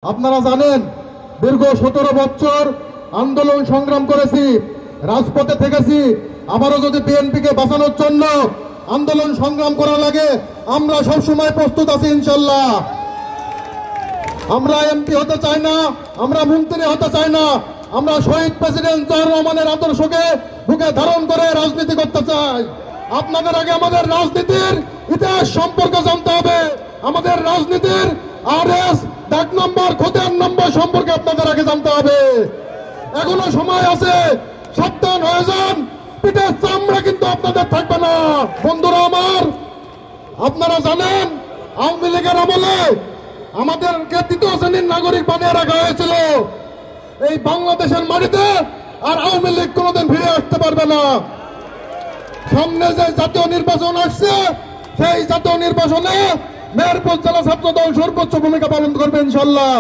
আপনারা জানেন দীর্ঘ 17 বছর আন্দোলন সংগ্রাম করেছি, রাজপথে থেকেছি। আবারও যদি বিএনপিকে বাঁচানোর জন্য আন্দোলন সংগ্রাম করা লাগে, আমরা সবসময় প্রস্তুত আছি ইনশাল্লাহ। আমরা এমপি হতে চাই না, আমরা মন্ত্রী হতে চাই না, আমরা শহীদ প্রেসিডেন্ট জিয়াউর রহমানের আদর্শকে বুকে ধারণ করে রাজনীতি করতে চাই। আপনাদের আগে আমাদের রাজনীতির ইতিহাস সম্পর্কে জানতে হবে, আমাদের রাজনীতির আরএস ডাক নম্বর খতিয়ান নম্বর সম্পর্কে আপনাদের আগে জানতে হবে। এখনো সময় আছে, সাবধান হয়ে যান, পিঠের চামড়া কিন্তু আপনাদের থাকবে না। বন্ধুরা আমার, আপনারা জানেন আওয়ামী লীগের আমলে আমাদেরকে তৃতীয় শ্রেণীর নাগরিক বানিয়ে রাখা হয়েছিল। এই বাংলাদেশের মাটিতে আর আওয়ামী লীগ কোনোদিন ফিরে আসতে পারবে না। সামনে যে জাতীয় নির্বাচন আসছে, সেই জাতীয় নির্বাচনে মেহেরপুর জেলা ছাত্র দল সর্বোচ্চ ভূমিকা পালন করবে ইনশাল্লাহ।